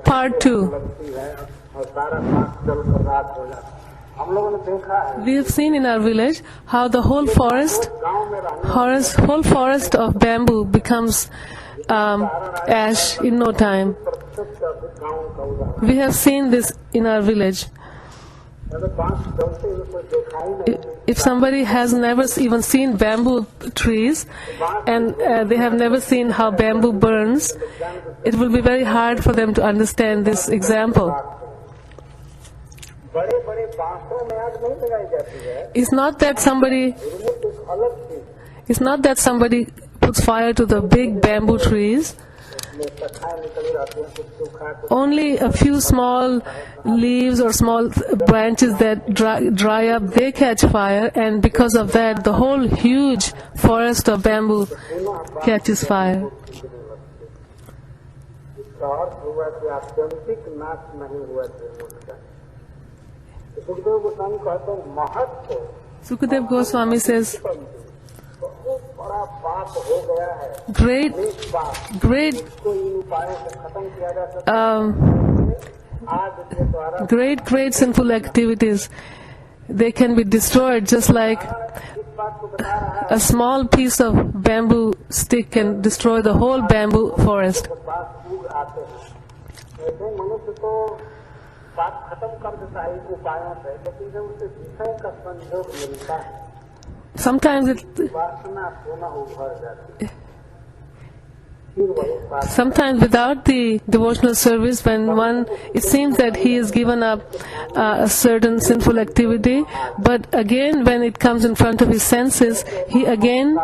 Part 2. We have seen in our village how the whole forest of bamboo becomes ash in no time. We have seen this in our village. If somebody has never even seen bamboo trees and they have never seen how bamboo burns, it will be very hard for them to understand this example. It's not that somebody puts fire to the big bamboo trees. Only a few small leaves or small branches that dry up, they catch fire, and because of that the whole huge forest of bamboo catches fire. Sukadev Goswami says, great sinful activities, they can be destroyed just like a small piece of bamboo stick can destroy the whole bamboo forest. Sometimes without the devotional service, it seems that he has given up a certain sinful activity, but again when it comes in front of his senses, he again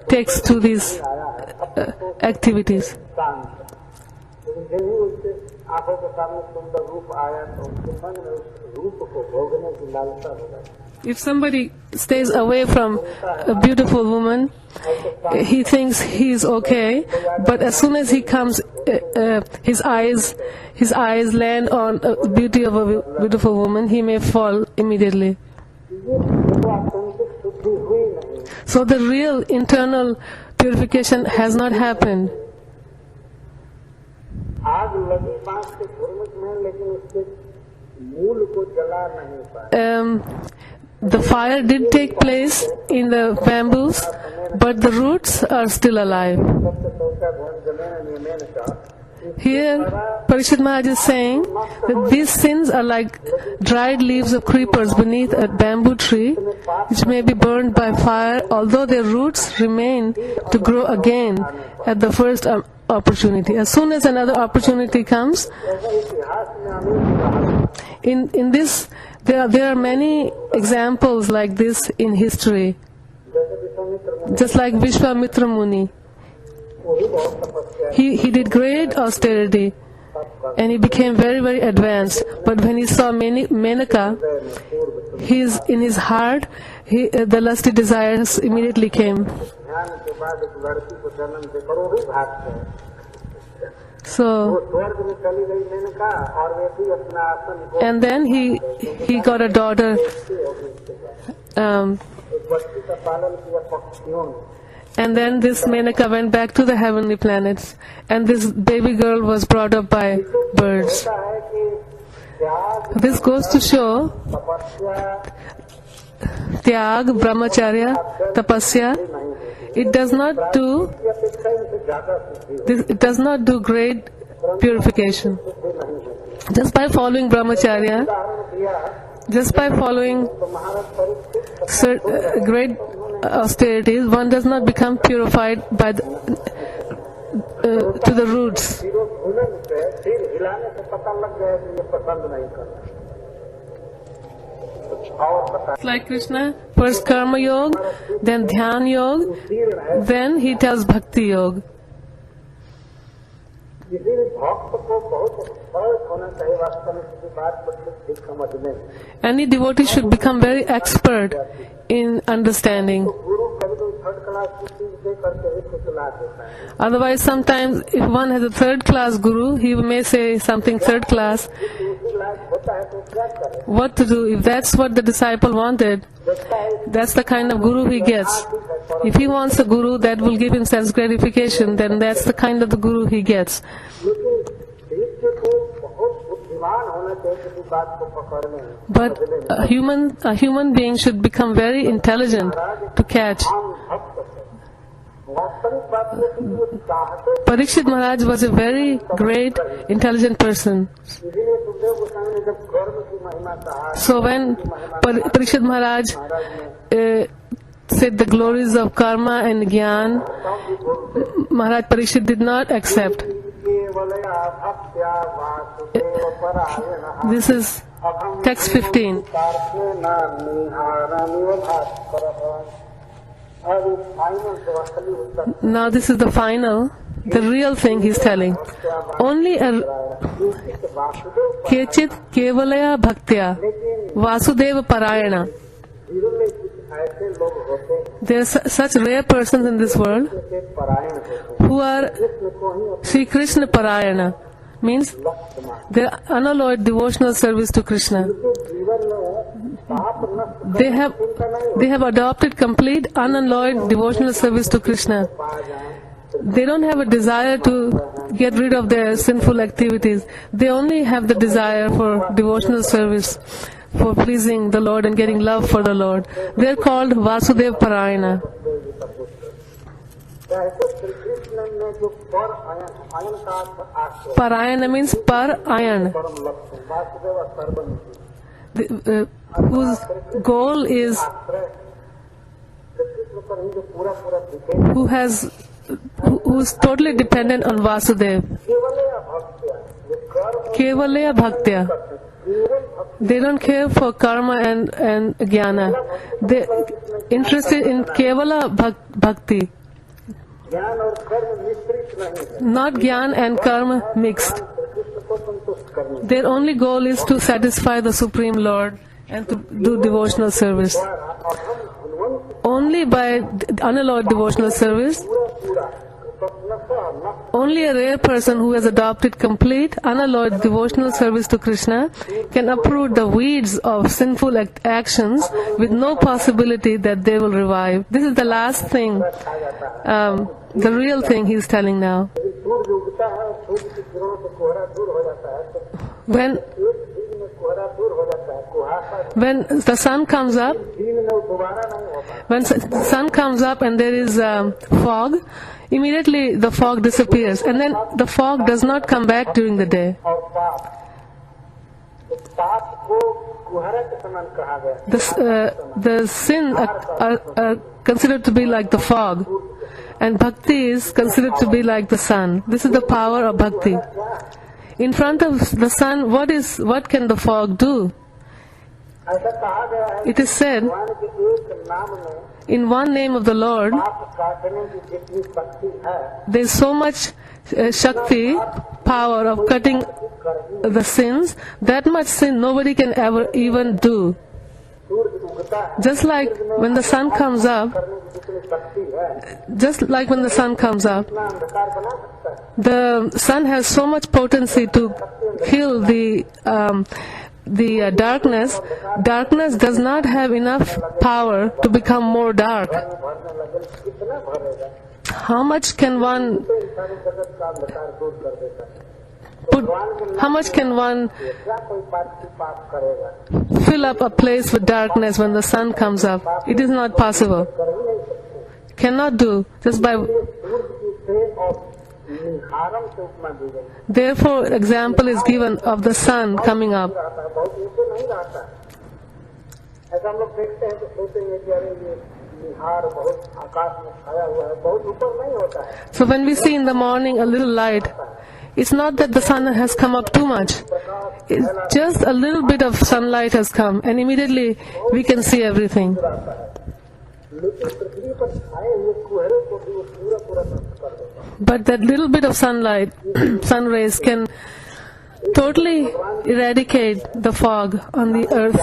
takes to these activities. If somebody stays away from a beautiful woman, he thinks he's okay, but as soon as he comes, his eyes land on the beauty of a beautiful woman, he may fall immediately. So the real internal purification has not happened. The fire did take place in the bamboos, but the roots are still alive. Here, Parishad Maharaj is saying that these sins are like dried leaves of creepers beneath a bamboo tree, which may be burned by fire, although their roots remain to grow again at the first opportunity. As soon as another opportunity comes, in this, there are many examples like this in history. Just like Vishwamitra Muni. He did great austerity and he became very, very advanced. But when he saw Menaka, in his heart, the lusty desires immediately came. So, and then he got a daughter, and then this Menaka went back to the heavenly planets, and this baby girl was brought up by birds. This goes to show Tyag, Brahmacharya, Tapasya, it does not do great purification. Just by following Brahmacharya, just by following great austerities, one does not become purified by to the roots. It's like Krishna, first Karma Yoga, then Dhyan Yoga, then he tells Bhakti Yoga. Any devotee should become very expert in understanding. Otherwise, sometimes if one has a third class guru, he may say something third class, what to do. If that's what the disciple wanted, that's the kind of guru he gets. If he wants a guru that will give him sense gratification, then that's the kind of the guru he gets. But a human being should become very intelligent to catch. Parikshit Maharaj was a very great, intelligent person. So when Parikshit Maharaj said the glories of karma and jnana, Maharaj Parikshit did not accept. This is text 15. Now this is the final, the real thing he's telling. Only a Kechit Kevalaya Bhaktya Vasudeva Parayana. There are such rare persons in this world who are Sri Krishna Parayana, means their unalloyed devotional service to Krishna. They have adopted complete unalloyed devotional service to Krishna. They don't have a desire to get rid of their sinful activities. They only have the desire for devotional service, for pleasing the Lord and getting love for the Lord. They are called Vasudeva Parayana. Parayana means par ayan, whose goal is who's totally dependent on Vasudeva. Kevalaya Bhaktya. They don't care for karma and jnana. They're interested in Kevala Bhakti. Not jnana and karma mixed. Their only goal is to satisfy the Supreme Lord and to do devotional service. Only by unalloyed devotional service, only a rare person who has adopted complete unalloyed devotional service to Krishna can uproot the weeds of sinful actions with no possibility that they will revive. This is the last thing, the real thing he is telling now. When the sun comes up, and there is fog, immediately the fog disappears, and then the fog does not come back during the day. The sin are considered to be like the fog, and bhakti is considered to be like the sun. This is the power of bhakti. In front of the sun, what can the fog do? It is said, in one name of the Lord, there is so much Shakti, power of cutting the sins. That much sin nobody can ever even do. Just like when the sun comes up, the sun has so much potency to kill the darkness. Darkness does not have enough power to become more dark. How much can one fill up a place with darkness when the sun comes up? It is not possible. Cannot do, just by. Therefore, example is given of the sun coming up. So when we see in the morning a little light, it's not that the sun has come up too much. It's just a little bit of sunlight has come, and immediately we can see everything. But that little bit of sunlight, sun rays, can totally eradicate the fog on the earth.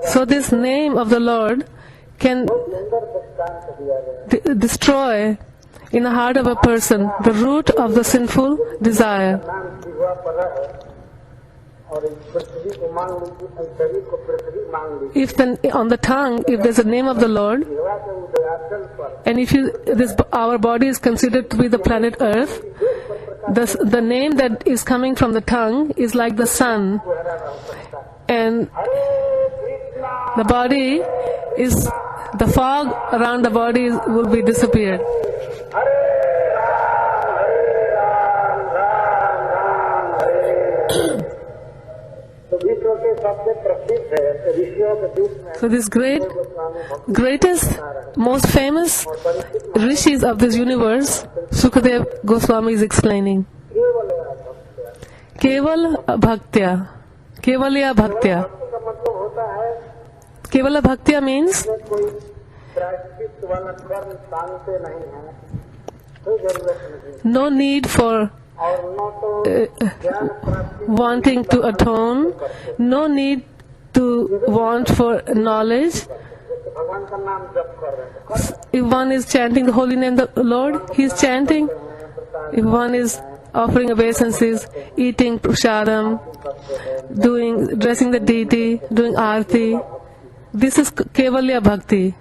So this name of the Lord can destroy in the heart of a person the root of the sinful desire. If on the tongue, if there's a name of the Lord, and if our body is considered to be the planet Earth, the name that is coming from the tongue is like the sun, and the body is, the fog around the body will be disappeared. So this greatest, most famous rishis of this universe, Sukadev Goswami is explaining. Keval Bhaktya. Kevalya Bhaktya. Kevala Bhaktya means no need for wanting to atone, no need to want for knowledge. If one is chanting the holy name of the Lord, he is chanting. If one is offering obeisances, eating prasadam, dressing the deity, doing arti, this is Kevalya Bhakti.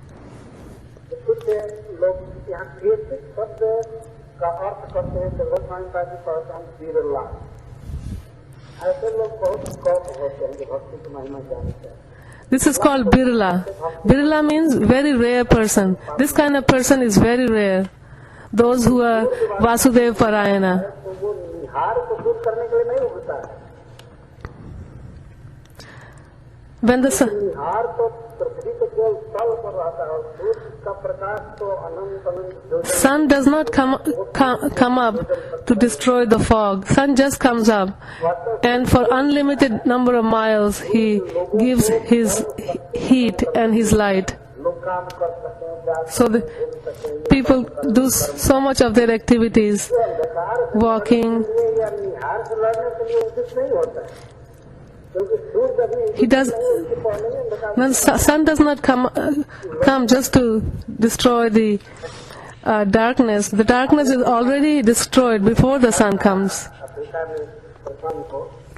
This is called Birla. Birla means very rare person. This kind of person is very rare. Those who are Vasudev Parayana. When the sun does not come up to destroy the fog. Sun just comes up, and for unlimited number of miles he gives his heat and his light. So the people do so much of their activities, walking. When sun does not come just to destroy the darkness. The darkness is already destroyed before the sun comes.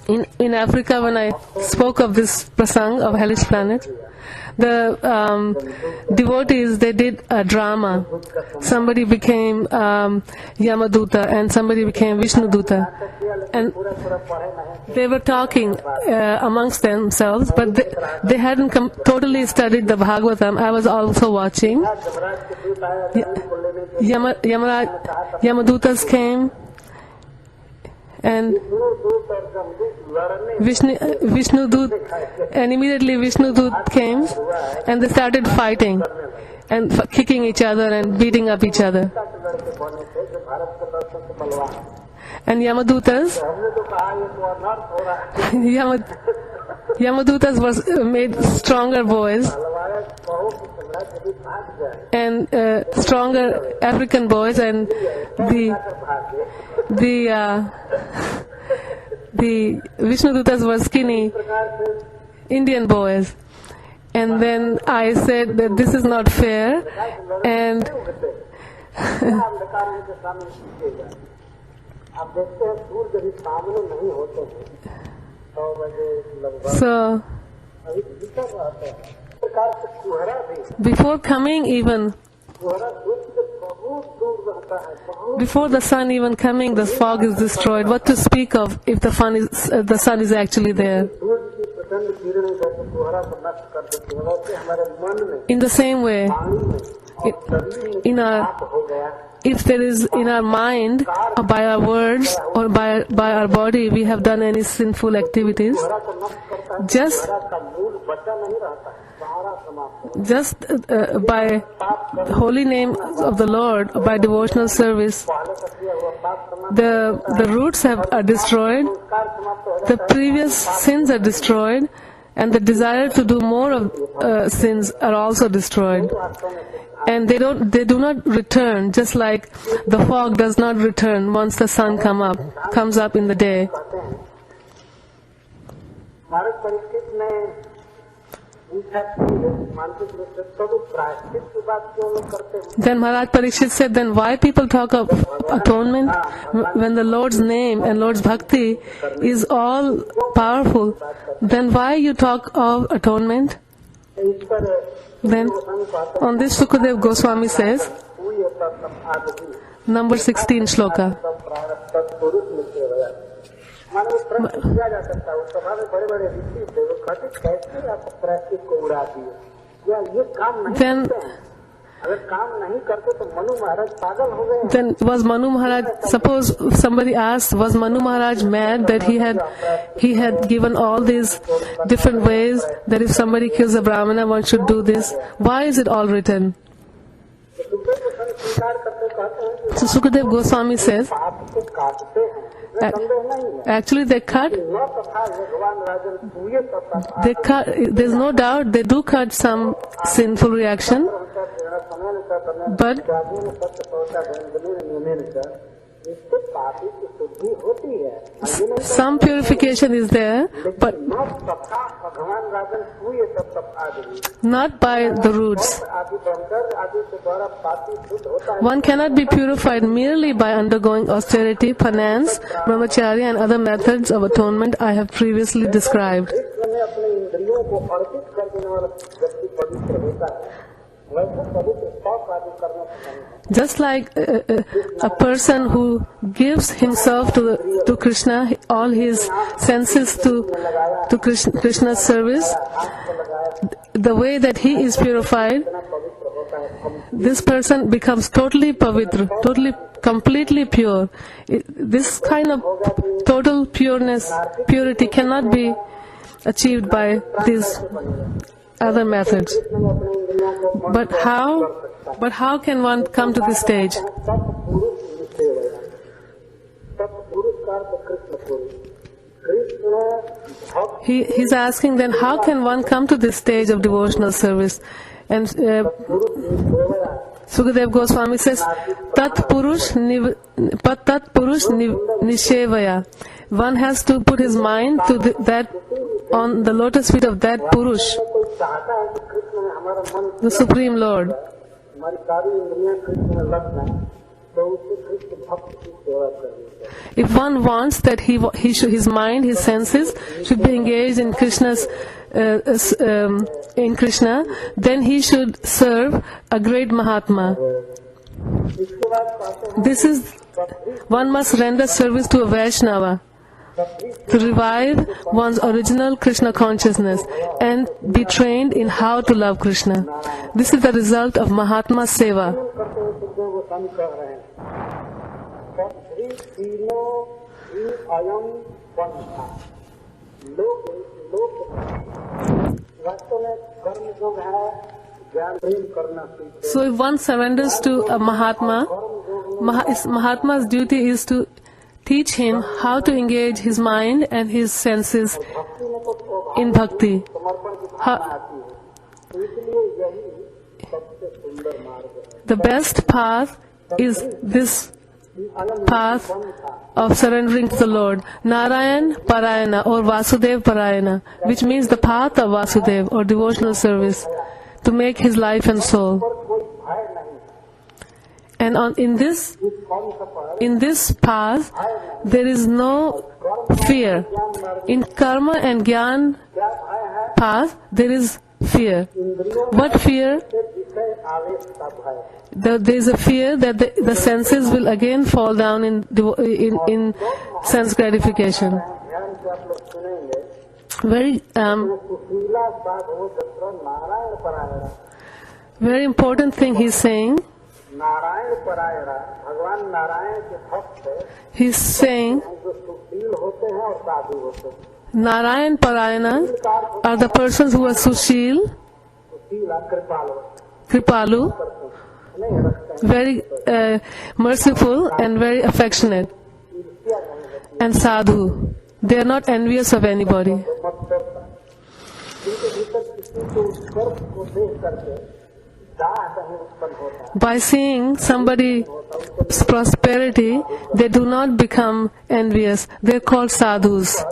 In Africa, when I spoke of this prasang of hellish planet, the devotees, they did a drama. Somebody became Yamaduta and somebody became Vishnuduta, and they were talking amongst themselves, but they hadn't totally studied the Bhagavatam. I was also watching. Yamadutas came, and Vishnudut, and immediately Vishnudut came, and they started fighting and kicking each other and beating up each other. And Yamadutas was made stronger boys, and stronger African boys, and the Vishnudutas were skinny Indian boys. And then I said that this is not fair, and so before coming even, before the sun even coming, the fog is destroyed. What to speak of if the sun is actually there? In the same way, if there is in our mind, or by our words, or by our body, we have done any sinful activities, just by the holy name of the Lord, by devotional service, the roots are destroyed, the previous sins are destroyed, and the desire to do more of sins are also destroyed. And they do not return, just like the fog does not return once the sun comes up in the day. Then Maharaj Parikshit said, then why people talk of atonement when the Lord's name and Lord's bhakti is all powerful? Then why you talk of atonement? Then on this Sukadev Goswami says, number 16 shloka. Then was Manu Maharaj, suppose somebody asked, was Manu Maharaj mad that he had given all these different ways that if somebody kills a Brahmana, one should do this? Why is it all written? So Sukadev Goswami says, actually they cut, there's no doubt they do cut some sinful reaction, but some purification is there, but not by the roots. One cannot be purified merely by undergoing austerity, penance, brahmacharya and other methods of atonement I have previously described. Just like a person who gives himself to Krishna, all his senses to Krishna's service, the way that he is purified, this person becomes totally pavitra, completely pure. This kind of total purity cannot be achieved by these other methods. But how can one come to this stage? He's asking then, how can one come to this stage of devotional service? And Sukadev Goswami says, Tat Purush Nishevaya. One has to put his mind to that on the lotus feet of that Purush, the Supreme Lord. If one wants that his mind, his senses should be engaged in Krishna's in Krishna, then he should serve a great Mahatma. This is, one must render service to a Vaishnava to revive one's original Krishna consciousness and be trained in how to love Krishna. This is the result of Mahatma Seva. So if one surrenders to a Mahatma, Mahatma's duty is to teach him how to engage his mind and his senses in bhakti. The best path is this path of surrendering to the Lord, Narayan Parayana or Vasudev Parayana, which means the path of Vasudev or devotional service, to make his life and soul. And in this path, there is no fear. In karma and jnana path, there is fear. What fear? There is a fear that the senses will again fall down in sense gratification. Very important thing he's saying. He's saying Narayan Parayana are the persons who are Sushil, Kripalu, very merciful and very affectionate, and Sadhu. They are not envious of anybody. By seeing somebody's prosperity, they do not become envious. They are called sadhus.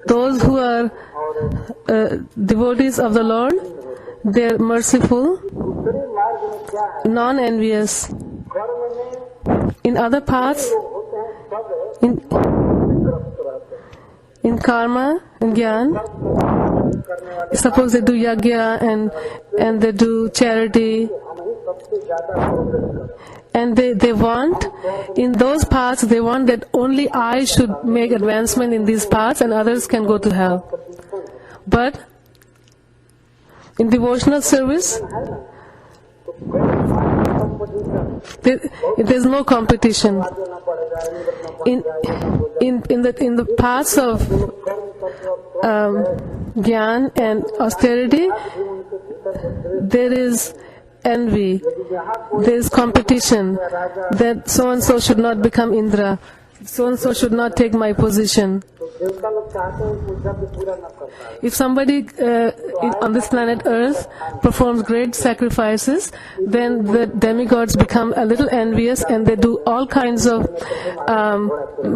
Those who are devotees of the Lord, they are merciful, non-envious. In other paths, in karma and gyan, suppose they do yagya and they do charity, and they want, in those paths, they want that only I should make advancement in these paths and others can go to hell. But in devotional service, there's no competition. In the paths of gyan and austerity, there is envy, there is competition, that so and so should not become Indra, so and so should not take my position. If somebody on this planet Earth performs great sacrifices, then the demigods become a little envious and they do all kinds of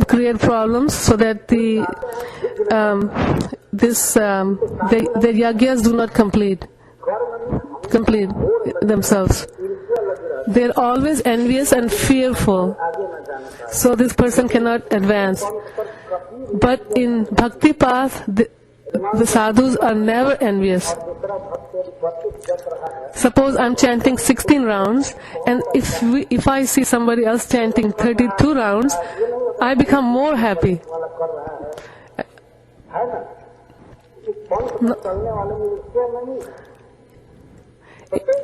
create problems so that the yagyas do not complete themselves. They're always envious and fearful, so this person cannot advance. But in bhakti path, the sadhus are never envious. Suppose I'm chanting 16 rounds, and if I see somebody else chanting 32 rounds, I become more happy.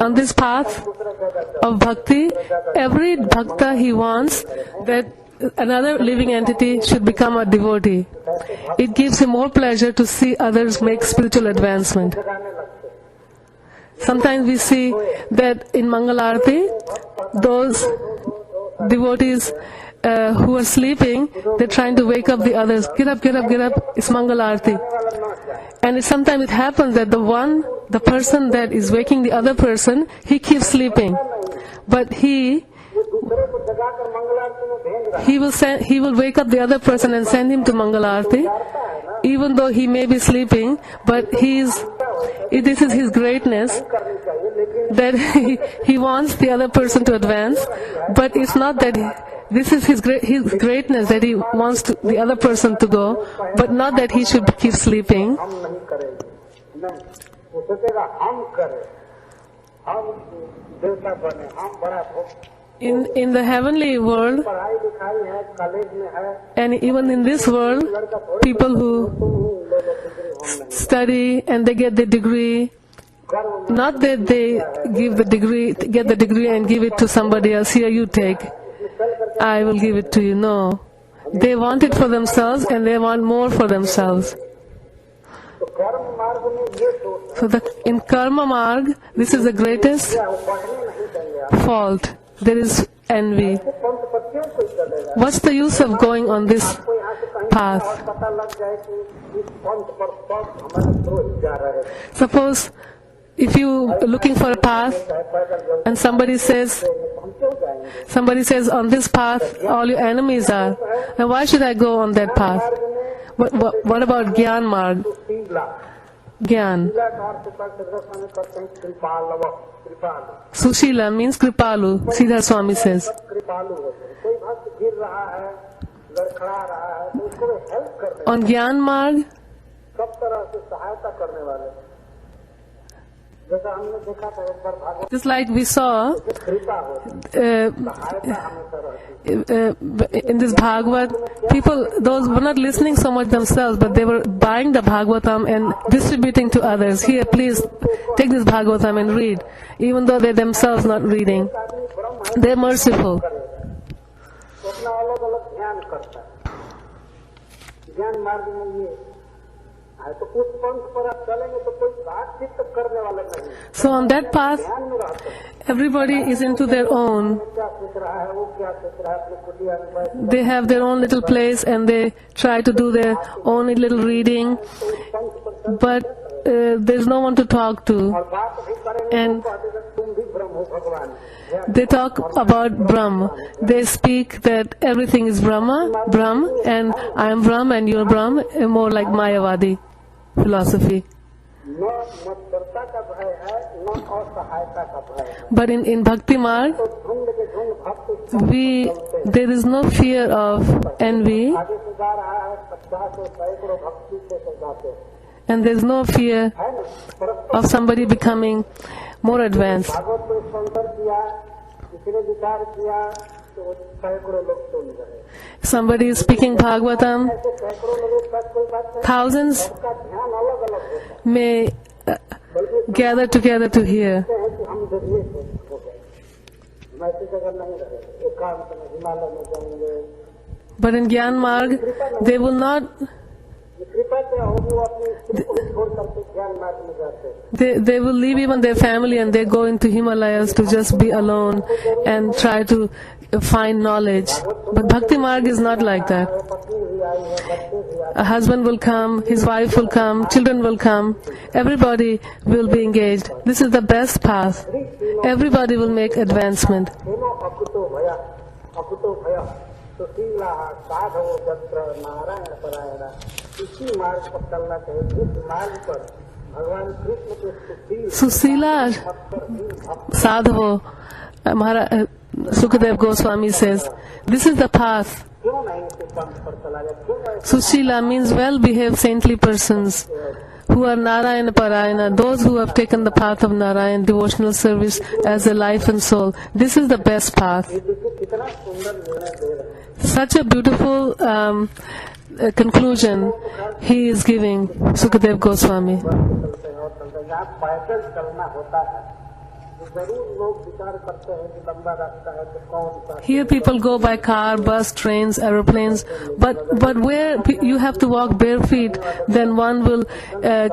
On this path of bhakti, every bhakta, he wants that another living entity should become a devotee. It gives him more pleasure to see others make spiritual advancement. Sometimes we see that in Mangalarti, those devotees who are sleeping, they're trying to wake up the others. Get up, get up, get up, it's Mangalarti. And sometimes it happens that the person that is waking the other person, he keeps sleeping. But he will wake up the other person and send him to Mangalarti, even though he may be sleeping, but this is his greatness, that he wants the other person to advance, but it's not that this is his greatness that he wants the other person to go, but not that he should keep sleeping. In the heavenly world, and even in this world, people who study and they get the degree, not that they get the degree and give it to somebody else, here you take, I will give it to you. No. They want it for themselves and they want more for themselves. So in Karma Marg, this is the greatest fault. There is envy. What's the use of going on this path? Suppose if you are looking for a path and somebody says on this path all your enemies are, then why should I go on that path? What about Gyan Marg? Gyan. Sushila means Kripalu, Siddhar Swami says. On Gyan Marg, just like we saw in this Bhagavad, people, those were not listening so much themselves, but they were buying the Bhagavatam and distributing to others. Here, please take this Bhagavatam and read, even though they themselves not reading. They're merciful. So on that path, everybody is into their own. They have their own little place and they try to do their own little reading. But there's no one to talk to. और बात भी करेंगे And तो कहेंगे तुम भी ब्रह्म हो भगवान। they talk about Brahma. They speak that everything is Brahma, Brahm, and I am Brahm and you are Brahm, more like Mayavadi philosophy. न मत्सरता का भय है, न असहायता का भय है। But in Bhakti Marg, तो झुंड के झुंड भक्त there is no fear of envy, आगे से जा रहा है, 50 सैकड़ों भक्ति से जाते हैं, and there is no fear है ना? परस्पर of somebody becoming more advanced. Bhagavat को स्पॉन्सर किया, किसी ने विचार किया तो सैकड़ों लोग सुन रहे। Somebody is speaking Bhagavatam, ऐसे सैकड़ों लोगों के साथ कोई बात नहीं, thousands सबका ध्यान अलग अलग होता है। may बल्कि gather together to hear. कहते हैं कि हम जरिए से हो गए, हम ऐसी जगह नहीं रहे, एकांत में हिमालय में जाएंगे। But in Gyan Marg, they will not, कृपा क्या होगी, वो अपनी स्त्री को छोड़ करके ज्ञान मार्ग में जाते हैं। they will leave even their family and they go into Himalayas to just be alone and try to find knowledge. But Bhakti Marg is not like that. पत्नी भी आई है, बच्चे भी आए, A husband will come, his wife will come, children will come, everybody will be engaged. This is the best path. Everybody will make advancement. तीनों अकुतो भया सुशीला साधवो जत्र नारायण परायण। इसी मार्ग पर चलना चाहिए, जिस मार्ग पर भगवान कृष्ण के सुशील Susila Sadhavo, Sukadev Goswami says, this is the path. क्यों नहीं इस पंथ पर चला जाए? क्यों नहीं? Sushila means well-behaved saintly persons who are Narayana Parayana, those who have taken the path of Narayan, devotional service as their life and soul. This is the best path. ये देखिए कितना सुंदर निर्णय दे रहे हैं। Such a beautiful conclusion he is giving, Sukadev Goswami. चलते हैं और चलते हैं, जहाँ पैदल चलना होता है तो जरूर लोग विचार करते हैं कि लंबा रास्ता है तो कौन सा। Here people go by car, bus, trains, aeroplanes, but where you have to walk bare feet, then one will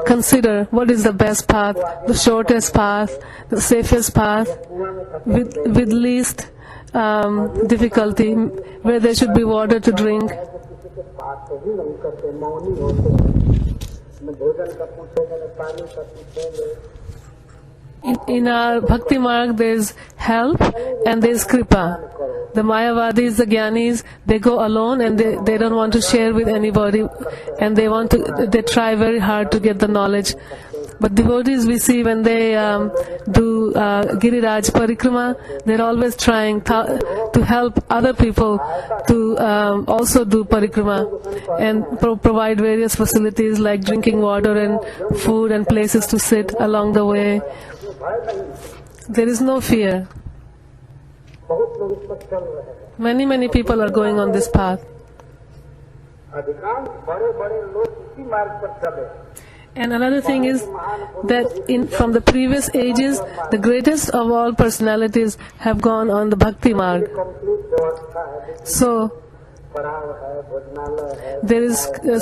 consider what is the best path, the shortest path, the safest path, with least difficulty, where there should be water to drink. किसी के बात ही नहीं करते, मौनी होते हैं, न भोजन का पूछेंगे न पानी का पूछेंगे। In our Bhakti Marg, there is help and there is kripa. The Mayavadis, the Gyanis, they go alone and they don't want to share with anybody, and they try very hard to get the knowledge. But devotees we see when they do Giriraj Parikrama, they're always trying to help other people to also do Parikrama and provide various facilities like drinking water and food and places to sit along the way. There is no fear. बहुत लोग इस पर चल रहे हैं। Many people are going on this path. अधिकांश बड़े बड़े लोग इसी मार्ग पर चले। And another thing is that from the previous ages, the greatest of all personalities have gone on the Bhakti Marg. Complete व्यवस्था है, So पड़ाव है, भोजनालय है, there is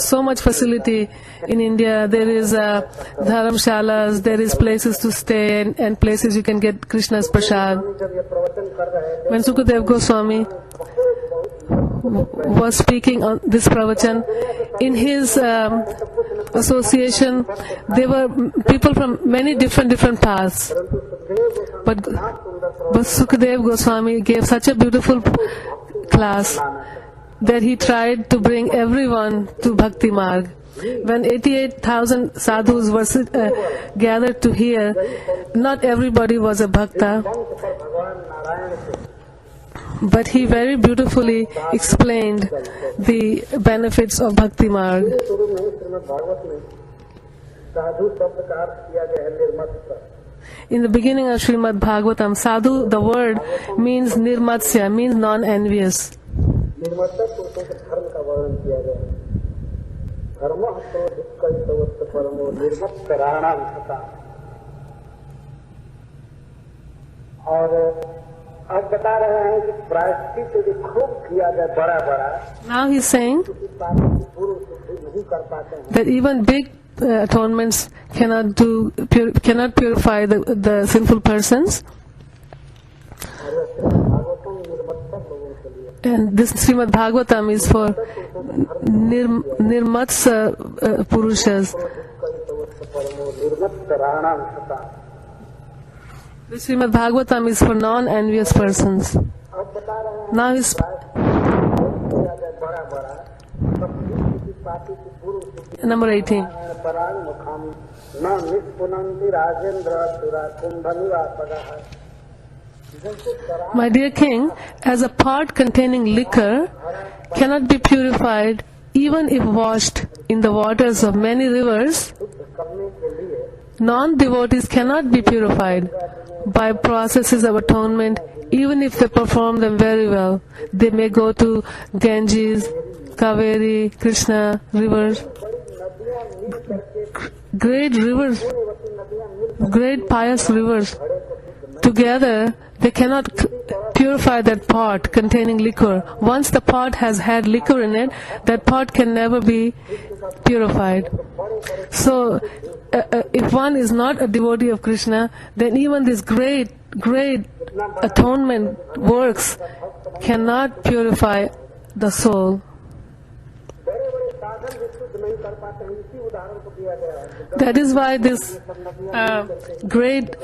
so much facility in India. There is dharamshalas, there is places to stay and places you can get Krishna's prasad. जब ये प्रवचन कर रहे थे When Sukadev Goswami was speaking on this pravachan, in his association, there were people from many different paths. But Sukadev Goswami gave such a beautiful class that he tried to bring everyone to Bhakti Marg. When 88,000 sadhus were gathered to hear, not everybody was a bhakta, but he very beautifully explained the benefits of Bhakti Marg. शुरू में श्रीमद् भागवत में साधु शब्द का अर्थ किया गया है निर्मत्सर। In the beginning of Srimad Bhagavatam, sadhu, the word means nirmatsya, means non-envious. निर्मत्सर पुरुषों के धर्म का वर्णन किया गया है। धर्मः प्रोदिक्कैतवत् परमो निर्मत्सराणां सता। और अब बता रहे हैं कि प्रायश्चित यदि खूब किया जाए बड़ा बड़ा, Now he's saying किसी पाप की पूर्व शुद्धि नहीं कर पाते हैं। that even big atonements cannot purify the sinful persons. और यह श्रीमद् भागवतम निर्मत्सर लोगों के लिए। And this Srimad Bhagavatam is for nirmatsa purushas. दुर्मत्तराणां सता। The Srimad Bhagavatam is for non-envious persons. अब बता रहे हैं Now is बड़ा बड़ा किसी पापी की पूर्व number 18. परांग मुखम न निष्पुनंति राजेंद्र सुरा कुंभनिवासगः। My dear king, as a pot containing liquor cannot be purified even if washed in the waters of many rivers, करने के लिए non-devotees cannot be purified by processes of atonement even if they perform them very well. They may go to Ganges, Kaveri, Krishna rivers, great rivers, great pious rivers. Together, they cannot purify that pot containing liquor. Once the pot has had liquor in it, that pot can never be purified. So, if one is not a devotee of Krishna, then even these great atonement works cannot purify the soul. बड़े बड़े साधन विशुद्ध नहीं कर पाते हैं। इसी उदाहरण को दिया गया है। That is why this great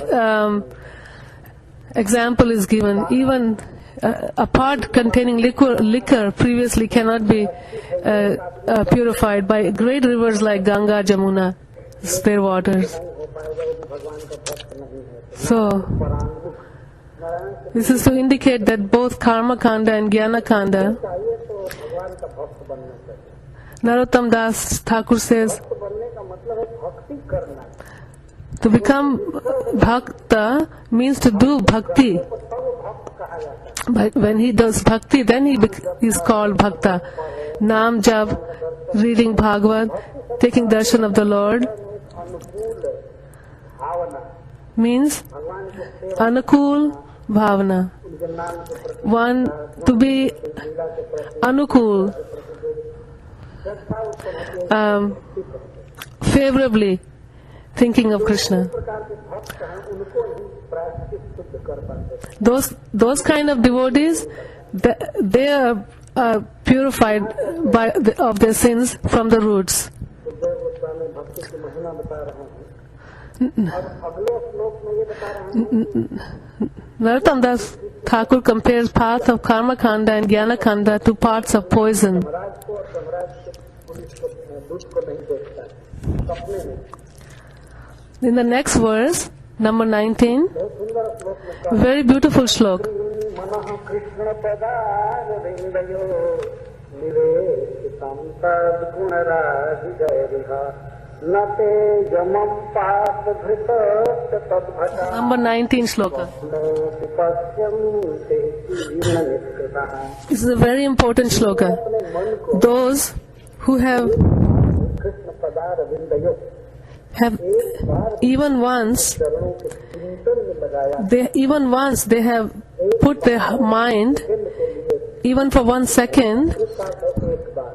example is given. Even a pot containing liquor previously cannot be purified by great rivers like Ganga, Jamuna, their waters. हो पाएगा यदि भगवान का भक्त नहीं है। So, परांगमुख Narayan this is to indicate that both Karma Kanda and Jnana Kanda, चाहिए तो भगवान का भक्त बनना चाहिए। Narottam Das Thakur says, भक्त बनने का मतलब है भक्ति करना। to become bhakta means to do bhakti. तब वो भक्त कहा जाता है। But when he does bhakti, then he is called bhakta. Nam jap, reading Bhagavad, taking darshan of the Lord अनुकूल भावना means भगवान के सेवा anukul bhavana. उनके नाम के प्रति One to be लीला के प्रति anukul, श्रद्धा उसको होती है। favorably thinking of Krishna. इस प्रकार के भक्त हैं उनको ही प्रायश्चित शुद्ध कर पाते हैं। Those kind of devotees, they are purified of their sins from the roots. Sukhdev Goswami भक्ति की महिमा बता रहे हैं। अब अगले श्लोक में ये बता रहे हैं Narottam Das Thakur compares path of Karma Kanda and Jnana Kanda to parts of poison. महाराज को और धर्मराज के पुलिस को दूध को नहीं देखता सपने में। In the next verse, number 19, बहुत सुंदर श्लोक में कहा very beautiful shlok. मनः कृष्ण पदारविन्दयो निवेशितं तद्गुणराधिगैरिहा न ते यमं पापधृतस्य तद्भटा Number 19 shloka. नोऽपि पश्यन्ते जीर्णनिष्कृतः। This is a very important shloka. अपने मन को Those who have कृष्ण पदारविन्दयो एक बार even once चरणों के चिंतन में लगाया they have put their mind, दिल के लिए even for 1 second, कृपा कर एक बार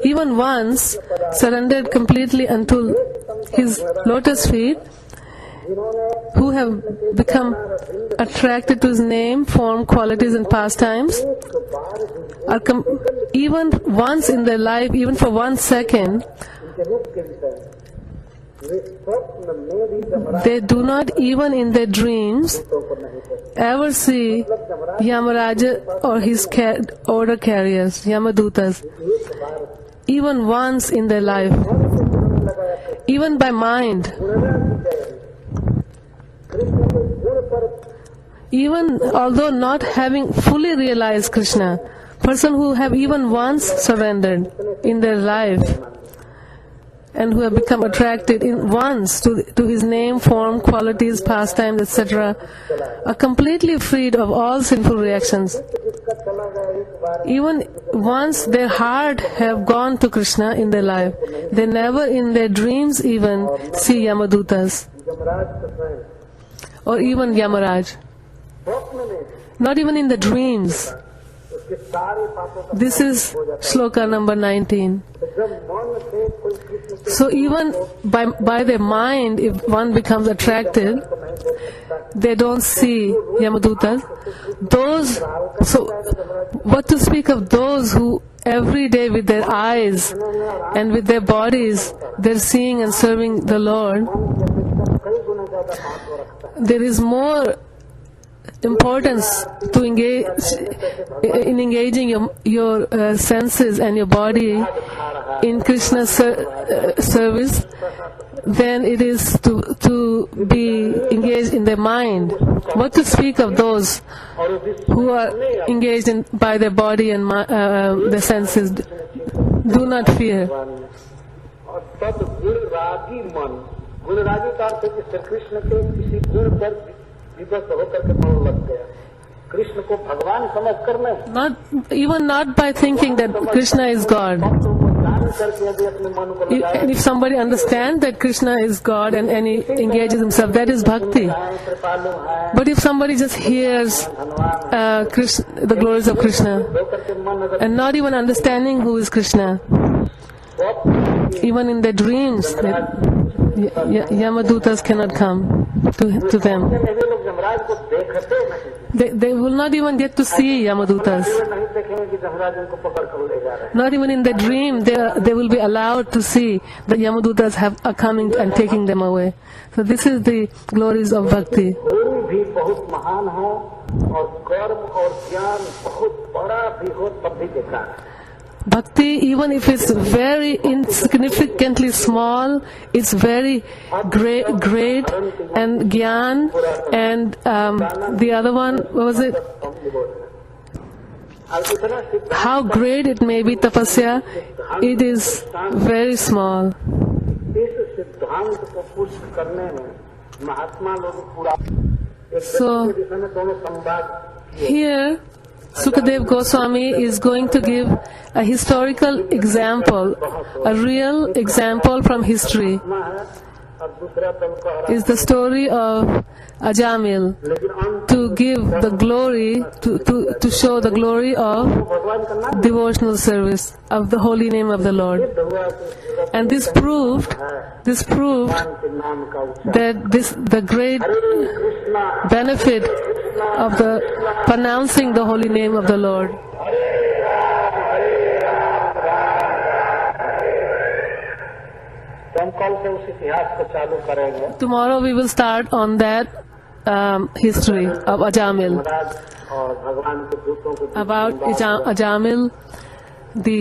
even once surrendered completely unto his lotus feet, जिन्होंने who have become attracted to his name, form, qualities and pastimes, एक बार भी even once in their life, even for 1 second, उनके रूप के विषय में वे स्वप्न में भी Yamraj they do not even in their dreams को नहीं करते। ever see Yamaraja or his order carriers, Yamadutas, एक बार even once in their life, उन्होंने लगाया even by mind, कृष्ण के गुण पर even although not having fully realized Krishna, person who have even once surrendered in their life and who have become attracted in once to his name, form, qualities, pastimes, etc., are completely freed of all sinful reactions. जिसका चला गया एक बार Even once their heart have gone to Krishna in their life, they never in their dreams even see Yamadutas Yamraj को स्वयं or even Yamaraj. स्वप्न में Not even in the dreams. उसके सारे पापों का This is shloka number 19. तो जब मन से कोई कृष्ण के So even by their mind, if one becomes attracted, को नहीं देख सकता they don't see Yamadutas. So what to speak of those who every day with their eyes and with their bodies, they're seeing and serving the Lord. कई गुना ज्यादा महत्व रखता है। There is more importance to engage in engaging your senses and your body in Krishna's service than it is to be engaged in their mind. What to speak of those who are engaged by their body and their senses? Do not fear. और तद गुणरागी मन, गुणरागी का अर्थ है कि श्री कृष्ण के किसी गुण पर विवश होकर के मन लग गया, कृष्ण को भगवान समझ कर नहीं, not by thinking that Krishna is God. जान करके यदि अपने मन को लगाए, If somebody understands that Krishna is God and he engages himself, that is bhakti. कृपालु है, But if somebody just hears the glories of Krishna होकर के मन अगर and not even understanding who is Krishna, even in their dreams, Yamadutas cannot come to them. वे लोग जमराज को देखते नहीं, They will not even get to see Yamadutas. वे नहीं देखेंगे कि जमराज उनको पकड़ कर ले जा रहे हैं। Not even in their dream they will be allowed to see that Yamadutas are coming and taking them away. So this is the glories of bhakti. गुरु भी बहुत महान हो और कर्म और ज्ञान बहुत बड़ा भी हो तब भी बेकार है। Bhakti, even if it's very insignificantly small, it's very great, and Gyan, and the other one, what was it? How great it may be, tapasya, it is very small. इस सिद्धांत को पुष्ट करने में महात्मा लोग पूरा So, विषय में दोनों संवाद here, Sukadev Goswami is going to give a historical example, a real example from history. है और दूसरा दल कह रहा Is the story of Ajamil, है, लेकिन अंत to give the glory, to show the glory of भगवान का नाम devotional service of the holy name of the Lord. हुआ कि And this proved भगवान के नाम का उच्चारण that the great Krishna benefit of the pronouncing the holy name of the Lord. तो हम कल से उस इतिहास को चालू करेंगे। Tomorrow we will start on that history of Ajamil, महाराज और भगवान के दूतों के बीच about संवाद Ajamil, the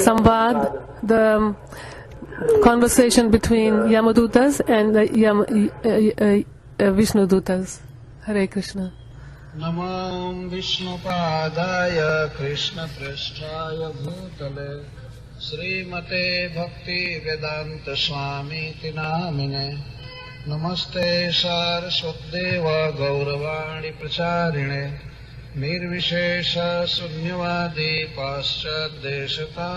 samvad, the conversation between Yamadutas and the Vishnudutas. Hare Krishna. नमो विष्णुपादाय कृष्णप्रेष्ठाय भूतले श्रीमते भक्ति वेदांत स्वामीति नामिने नमस्ते सारस्वतदेव गौरवाणी प्रचारिणे निर्विशेष शून्यवादी पाश्चादेशतारिणे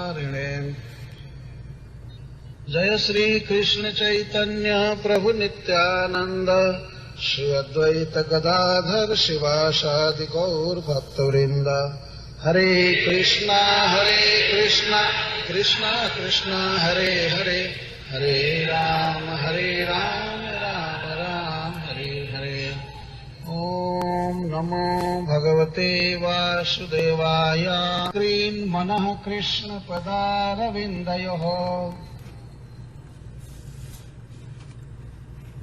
जय श्री कृष्ण चैतन्य प्रभु नित्यानंद श्री अद्वैत गदाधर शिवासादि गौर भक्तवृंद हरे कृष्णा कृष्णा कृष्णा हरे हरे हरे राम राम राम हरे हरे ओम नमो भगवते वासुदेवाय क्रीं मनः कृष्ण पदारविन्दयोः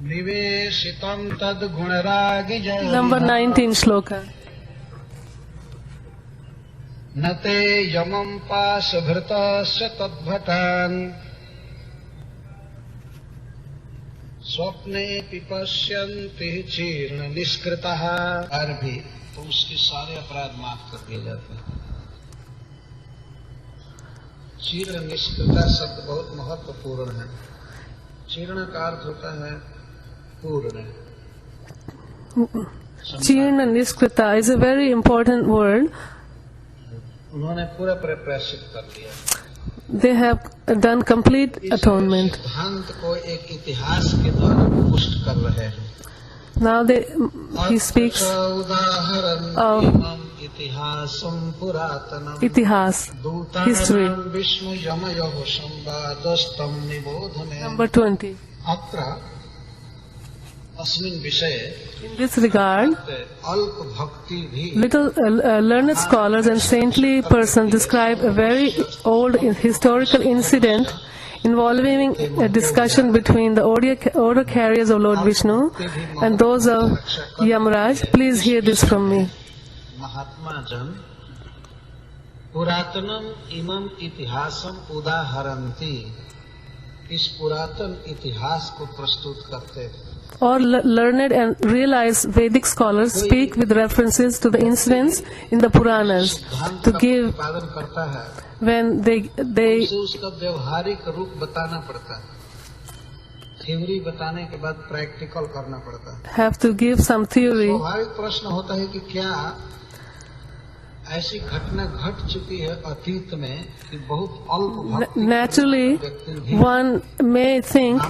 निवेशितं तद्गुणरागिजय Number 19 shloka. न ते यमं पाशभृतस्य तद्भटान् स्वप्ने पश्यन्ति चीर्ण निष्कृतः और भी तो उसके सारे अपराध माफ कर दिए जाते हैं। चीर्ण निष्कृता शब्द बहुत महत्वपूर्ण है। चीर्ण का अर्थ होता है पूर्ण। Chirna Niskrita is a very important word. उन्होंने पूरा प्रायश्चित कर दिया। They have done complete atonement. सिद्धांत को एक इतिहास के द्वारा पुष्ट कर रहे हैं। Now he speaks of इतिहासं पुरातनम् Itihas, history. विष्णु यमयोः संवादस्तं निबोधने Number 20. अत्र अस्मिन् विषये In this regard, अल्प भक्ति भी little learned scholars and saintly persons describe a very old historical incident involving a discussion between the order carriers of Lord Vishnu and those of Yamaraj. Please hear this from me. महात्मा जन पुरातनम इमम इतिहासम उदाहरन्ति, इस पुरातन इतिहास को प्रस्तुत करते थे। All learned and realized Vedic scholars speak with references to the incidents in the Puranas to give उत्पादन करता है when they उसे उसका व्यवहारिक रूप बताना पड़ता है, थ्योरी बताने के बाद प्रैक्टिकल करना पड़ता है। have to give some theory. स्वाभाविक प्रश्न होता है कि क्या ऐसी घटना घट चुकी है अतीत में कि बहुत अल्प भक्ति Naturally, व्यक्ति भी one may think,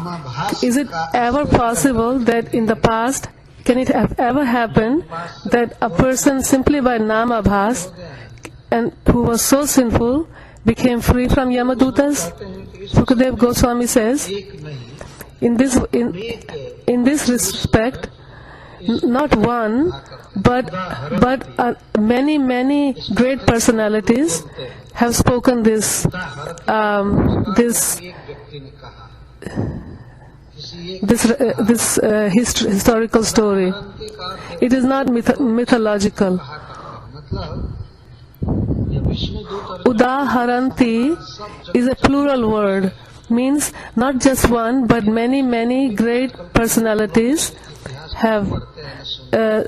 is it ever possible that in the past, can it have ever happened that a person simply by Namabhas and who was so sinful became free from Yamadutas? कहते हैं कि इस Sukadev Goswami says, एक नहीं in this respect, not one, but many great personalities have spoken this एक व्यक्ति ने कहा किसी एक historical story. क्रांति का It is not mythological. कहा करते हैं। मतलब ये विष्णु दूत और Udaharanti is a plural word, means not just one, but many great personalities have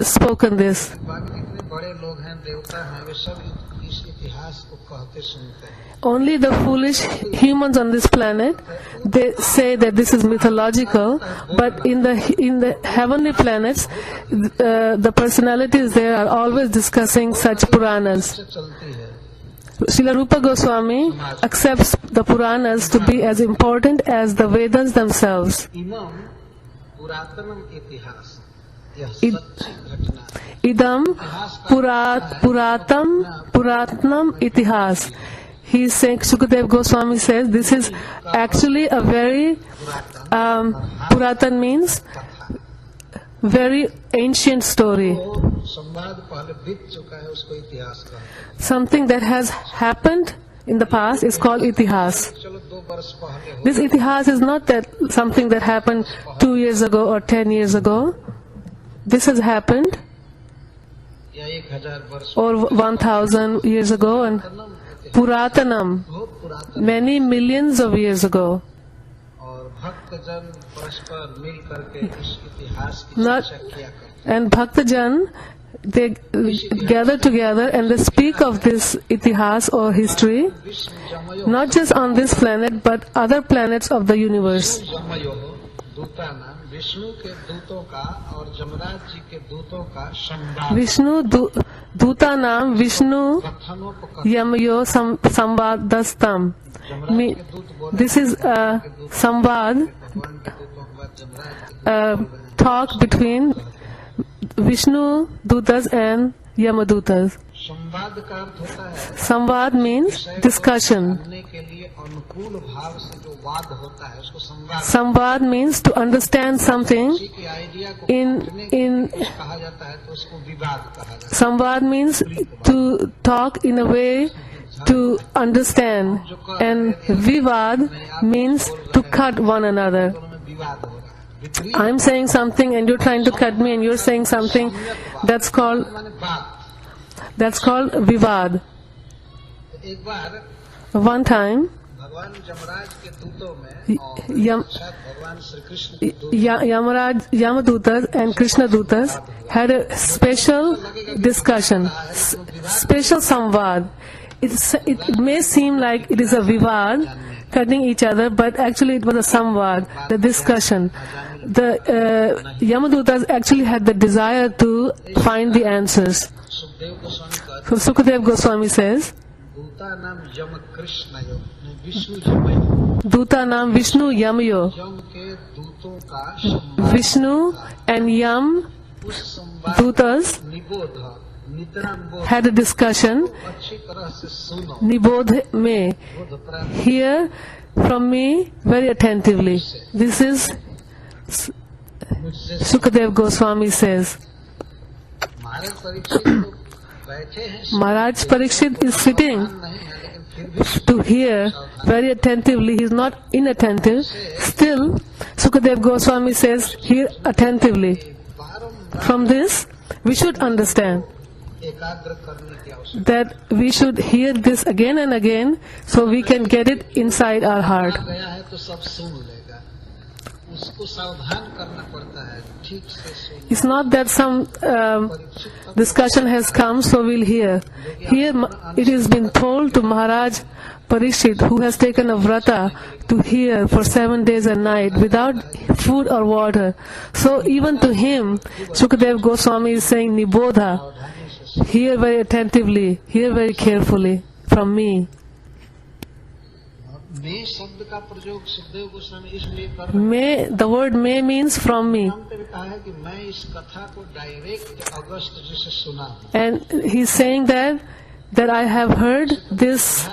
spoken this. बाकी जितने बड़े लोग हैं, देवता हैं, वे सब इस इतिहास को कहते सुनते हैं। Only the foolish humans on this planet, they say that this is mythological, but in the heavenly planets, the personalities there are always discussing such Puranas. से चलती है Srila Rupa Goswami accepts the Puranas to be as important as the Vedas themselves. इमम पुरातनम इतिहास, यह id- सच्ची घटना है। Idam Puratnam Itihas. He is saying, Sukadev Goswami says, this is actually a very, Puratan means very ancient story. वो संवाद पहले बीत चुका है, उसको इतिहास कहा। Something that has happened in the past is called Itihas. चलो 2 वर्ष पहले हो This Itihas is not that something that happened 2 years ago or 10 years ago. This has happened या 1000 वर्ष or 1000 years ago and Puratanam, बहुत पुरातन, many millions of years ago. और भक्तजन परस्पर मिल करके इस इतिहास की Not- चर्चा किया करते And Bhaktajan, they gather together and they speak of this Itihas or history, हैं। विश्व जमयो not just on this planet but other planets of the universe. जमयो दूता नाम विष्णु के दूतों का और जमराज जी के दूतों का संवाद Vishnu Duta Nam Vishnu कथनोपकथन। Yamayo Samvadastam. Yamraj के दूत बोले, This is a samvad, भगवान के दूतों के बाद जमराज के दूत talk between Vishnu Dutas and Yamadutas. संवाद का अर्थ होता है Samvad means discussion. जानने के लिए अनुकूल भाव से जो वाद होता है उसको संवाद। Samvad means to understand something किसी की आइडिया को in काटने के in लिए कहा जाता है तो उसको विवाद कहा जाता Samvad means to talk in a way to understand, and Vivad means to cut one another. है। दोनों में विवाद हो रहा है। विपरीत I'm saying something and you're trying to cut me and you're saying something, that's called माने बात। Vivad. एक बार One time, भगवान जमराज के दूतों में और Yam- साथ भगवान श्री कृष्ण के दूत Yamadutas and Krishna Dutas had a special discussion, special samvad. It may seem like it is a vivad, cutting each other, but actually it was a samvad, the discussion. The Yamadutas actually had the desire to find the answers. Sukhdev Goswami का So Sukadev Goswami says, दूता नाम यम कृष्ण यो Vishnu जमयो, Duta Nam Vishnu Yamayo. यम के दूतों का संवाद, Vishnu and Yam उस संवाद Dutas निबोध नितराम had a discussion. अच्छी तरह से सुनो, Nibodh me. बोध प्राप्त Hear from me very attentively. This is मुझसे Shukadev Goswami says, महाराज परीक्षित तो बैठे हैं, Maharaj Parikshit is sitting नहीं है, लेकिन फिर भी to hear very attentively. He is not inattentive. Still, Sukadev Goswami says, hear attentively. बारंबार From this, we should understand एकाग्र करने की आवश्यकता that we should hear this again and again so we can get it inside our heart. गया है तो सब सुन लेगा, उसको सावधान करना पड़ता है, ठीक से सुन। It's not that some discussion has come so we'll hear. Here it has been told to Maharaj Parikshit, who has taken a vrata, to hear for 7 days and night without food or water. So even to him, Sukadev Goswami is saying Nibodha, hear very attentively, hear very carefully from me. मैं शब्द का प्रयोग सुखदेव गोस्वामी इसलिए कर रहे हैं, May, the word may means from me. हमने भी कहा है कि मैं इस कथा को डायरेक्ट अगस्त जी से सुना हूं। And he's saying that I have heard this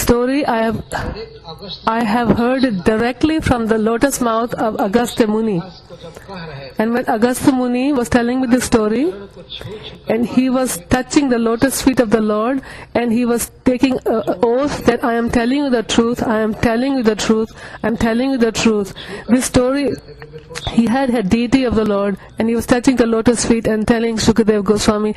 story. Direct August I have heard it directly from the lotus mouth of Agastya Muni. को जब कह रहे थे, And when Agastya Muni was telling me this story, को छू छू and he was touching the lotus feet of the Lord, and he was taking an oath that I am telling you the truth, I am telling you the truth, I am telling you the truth. This story, he had a deity of the Lord, and he was touching the lotus feet and telling Shukadev Goswami,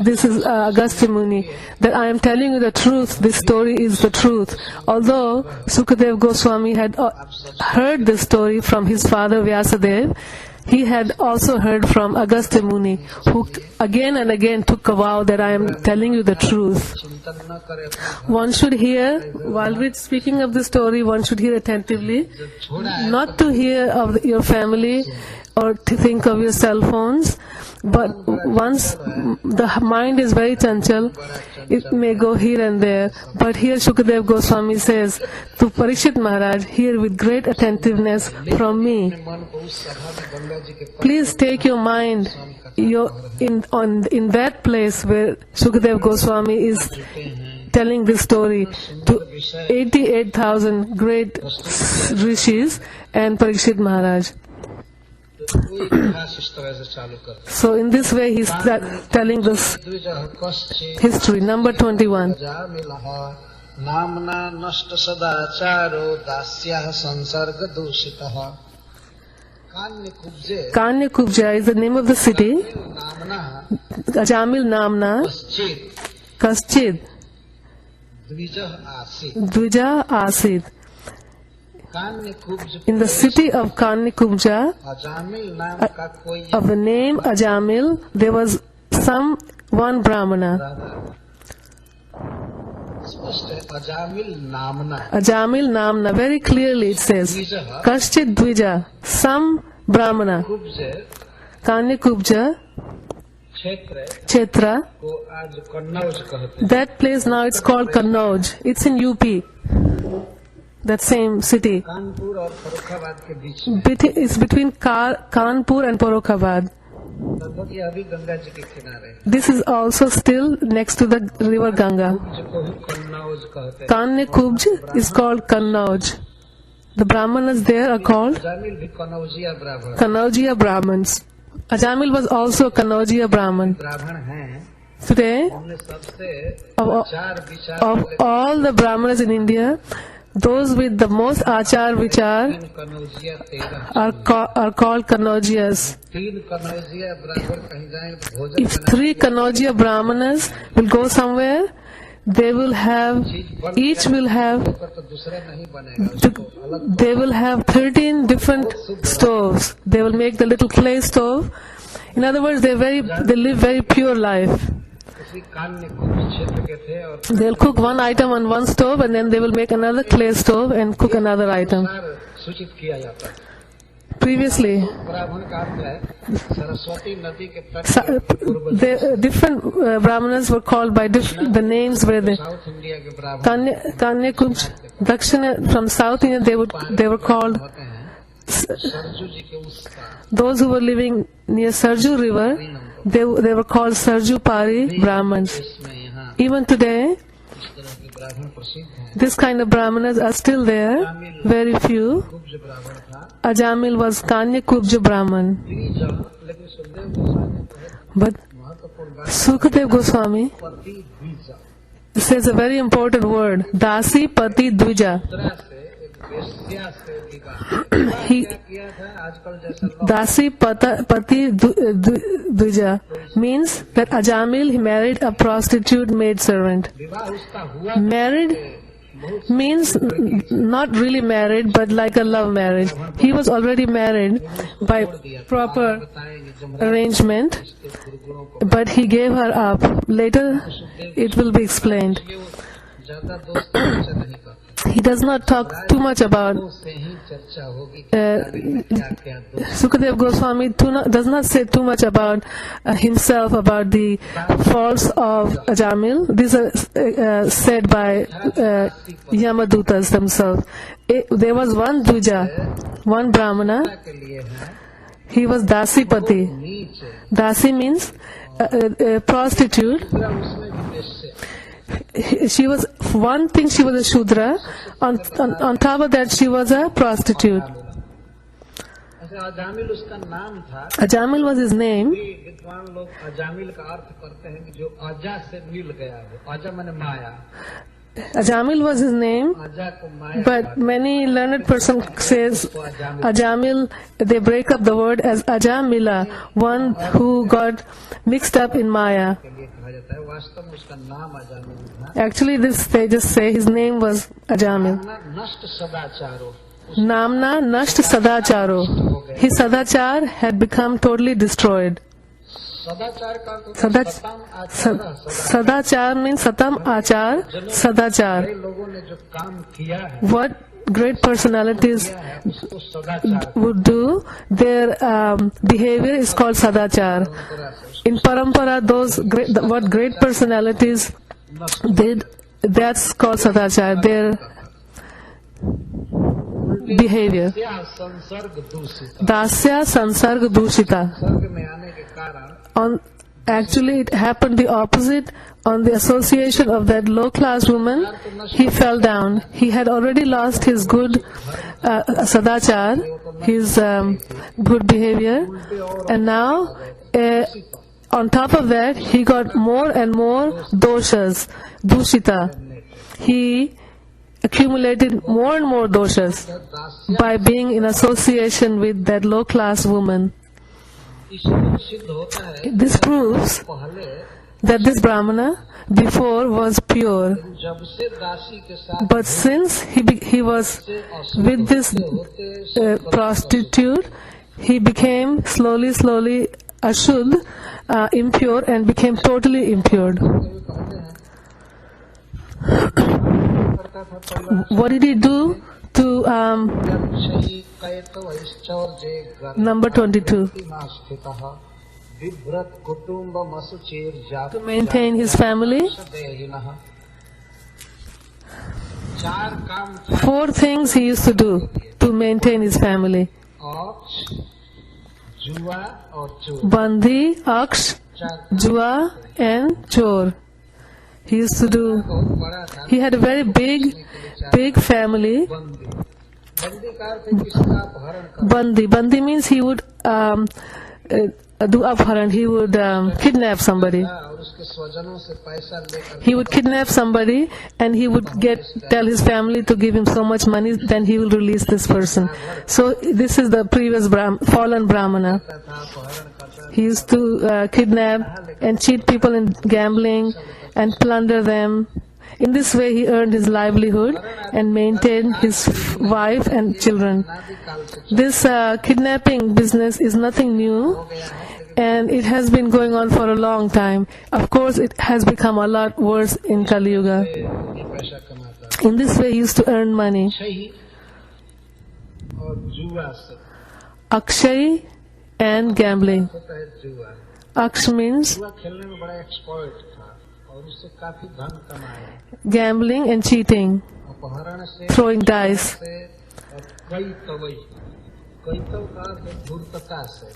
this is Agastya Muni, that I am telling you the truth, this story is the truth. Although Sukadev Goswami had heard this story from his father Vyasadev, he had also heard from Agastya Muni, who again and again took a vow that I am telling you the truth. चिंतन न करे अपने One should hear, while we're speaking of the story, one should hear attentively, not to hear of your family or to think of your cell phones, but once the mind is very chanchal, it may go here and there. But here Shukadev Goswami says to Parikshit Maharaj, hear with great attentiveness from me. मन को उस सभा में गंगा जी के Please take your mind in that place where Shukadev Goswami is telling this story to 88,000 great rishis and Parikshit Maharaj. कोई इतिहास इस तरह से चालू करते So in this way he is telling this द्विजः कश्चित् history. Number 21. अजामिलः नाम्ना नष्ट सदाचारो दास्याः संसर्ग दूषितः कान्यकुब्जे Kanya Kubja is the name of the city. नाम्ना Ajamil Namna कश्चित् Kaschid द्विजः आसीत् Dvija Asid. Kanyakubja In the city of Kanya Kubja, Ajamil नाम का कोई of the name Ajamil, there was one Brahmana. स्पष्ट है अजामिल नामना Ajamil Namna, very clearly it says, द्विजः Kaschid Dvija, some Brahmana. कुब्ज Kanya Kubja, क्षेत्र Chetra, को आज कन्नौज कहते हैं। that place now it's called Kannauj. It's in UP, that same city. Kanpur और फर्रुखाबाद के बीच में It's between Kanpur and Porokhabad. लगभग ये अभी गंगा जी के किनारे This is also still next to the river Ganga. जिसको ही कन्नौज कहते हैं। Kanya Kubj is called Kannauj. The Brahmanas there are called Ajamil भी कनौजिया ब्राह्मण Kannaujiya Brahmins. Ajamil was also Kannaujiya Brahman. ब्राह्मण हैं। Today, हमने सबसे of, चार विचार of all the Brahmanas in India, those with the most achar vichar तीन Kanaujia 13 are called Kannaujiyas. तीन कनौजिया ब्राह्मण कहीं जाए भोजन If 3 Kannaujiya Brahmanas will go somewhere, they will have, each will have, पर तो दूसरा नहीं बनेगा उसको अलग they will have 13 different stoves. They will make the little clay stove. In other words, they live very pure life. उसी Kanye कुब्ज क्षेत्र के थे और They'll cook one item on one stove and then they will make another clay stove and cook another item. सूचित किया जाता है। Previously, ब्राह्मण का अर्थ है सरस्वती नदी के तट the different Brahmanas were called by the names where they south India के ब्राह्मण Kanya Kubj, Dakshina, from South India they were called होते हैं सरजू जी के उस पार those who were living near Sarju river, they were called Sarju Pari Brahmins. इसमें यहाँ Even today, इस तरह के ब्राह्मण प्रसिद्ध हैं। this kind of Brahmanas are still there, very nephew, कुब्ज ब्राह्मण था, Ajamil was Kanya Kubja Brahman. द्विज, लेकिन सुखदेव गोस्वामी बहुत But महत्वपूर्ण बात Sukadev Goswami पति द्विज says a very important word, Dasi Pati Dvija. तरह से एक वेश्या से विवाह He, क्या किया था आजकल जैसा लोग Dasi Pati Dvija means that Ajamil he married a prostitute maidservant. विवाह उसका हुआ Married means not really married but like a love marriage. He was already married by proper बताएंगे जब arrangement, के गुरुओं को but he gave her up. Later it will be explained. ये वो ज्यादा दोस्त चर्चा नहीं करते He does not talk too much about से ही चर्चा होगी क्या क्या दोस्त Sukadev Goswami does not say too much about himself, about the faults of Ajamil. These are said by Yamadutas themselves. There was one Dvija, one Brahmana. के लिए है He was Dasipati. नीच Dasi means prostitute. पूरा उसमें भी वेश्या She was, one thing she was a Shudra. On top of that she was a prostitute. अच्छा अजामिल उसका नाम था Ajamil was his name. विद्वान लोग अजामिल का अर्थ करते हैं कि जो अजा से मिल गया हो अजा माने माया Ajamil was his name. अजा को माया But many learned person says Ajamil, they break up the word as Ajamila, one who got mixed up in Maya. के लिए कहा जाता है वास्तव में उसका नाम अजामिल था Actually this they just say his name was Ajamil. नष्ट सदाचारो Namna Nasht Sadacharo. His Sadachar had become totally destroyed. सदाचार का अर्थ होता है सतम आचार Sadachar means Satam Achar, Sadachar. बड़े लोगों ने जो काम किया है What great personalities उसको सदाचार would do, their behavior is called Sadachar. तरह से In Parampara, what great personalities did, that's called Sadachar, their behavior. क्या संसर्ग दूषित Dasya Sansarg Dushita. संसर्ग में आने के कारण Actually, it happened the opposite. On the association of that low-class woman, he fell down. He had already lost his good sadachar, his good behavior, and now on top of that, he got more and more doshas, dushita. He accumulated more and more doshas by being in association with that low-class woman. इसमें सिद्ध होता है This proves पहले that this Brahmana before was pure, जब से दासी के साथ but since he was with this prostitute, he became slowly ashud, impure, and became totally impure. करता था पहले What did he do to शही कैतव ऐश्चर्ये number 22 स्थितः बिभ्रत कुटुम्बमसुचेर जात to maintain his family? देहिनः चार काम 4 things he used to do to maintain his family: औक्ष जुआ और चोर Bandhi, Aksh, चार Jua, and Chor. He used to do. बहुत बड़ा था He had a very big family. बंदी बंदी का अर्थ है किसका अपहरण कर Bandi means he would do upharan. He would kidnap somebody. और उसके स्वजनों से पैसा लेकर He would kidnap somebody and he would tell his family to give him so much money, then he will release this person. So this is the previous fallen Brahmana. था अपहरण करता He used to kidnap and cheat people in gambling and plunder them. In this way he earned his livelihood and maintained his wife and children. काल से This kidnapping business is nothing new, and it has been going on for a long time. Of course, it has become a lot worse in Kali Yuga. पैसा कमाता In this way, he used to earn money. सही और जुआ से Akshay and gambling. होता है जुआ Aksh means जुआ खेलने में बड़ा एक्सपर्ट था और उससे काफी धन कमाया gambling and cheating, अपहरण से throwing dice. से और कई तवई कई तव का अर्थ है धूर्तता से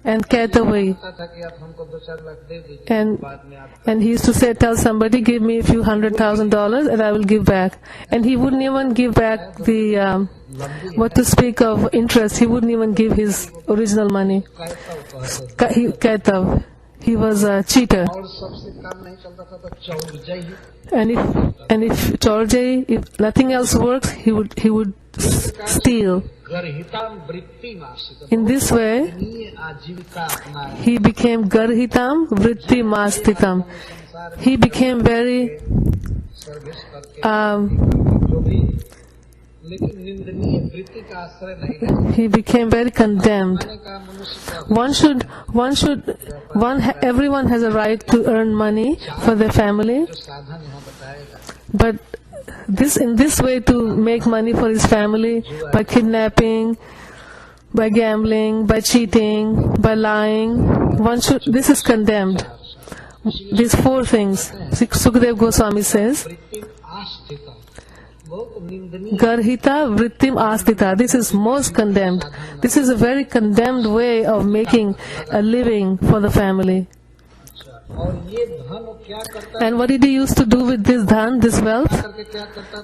and Kaitavai. कहता था कि आप हमको 2-4 लाख दे दीजिए, बाद में आप And he used to say, tell somebody, give me a few $100,000 and I will give back. And he wouldn't even give back the, what to speak of interest, he wouldn't even give his original money. Kaitav. He was a cheater. और सबसे काम नहीं चलता था तो चौरजई, And if Chorjai, if nothing else works, he would steal. गर्हिताम वृत्ति मासिक, In this way, आजीविका अपनाए, he became Garhitam Vritti Mastitam. He became very service करके जो भी, लेकिन निंदनीय वृत्ति का आश्रय नहीं लेना। he became very condemned. मैंने कहा मनुष्य का Everyone has a right to earn money for their family, जो साधन यहाँ बताएगा, but in this way to make money for his family, by kidnapping, by gambling, by cheating, by lying, this is condemned. These 4 things, Sukadev Goswami says, वृत्ति आस्थिता, बहुत निंदनीय, Garhita Vrittim Astita. This is most condemned. This is a very condemned way of making a living for the family. और ये धन क्या करता है, And what did he used to do with this dhan, this wealth? करके क्या करता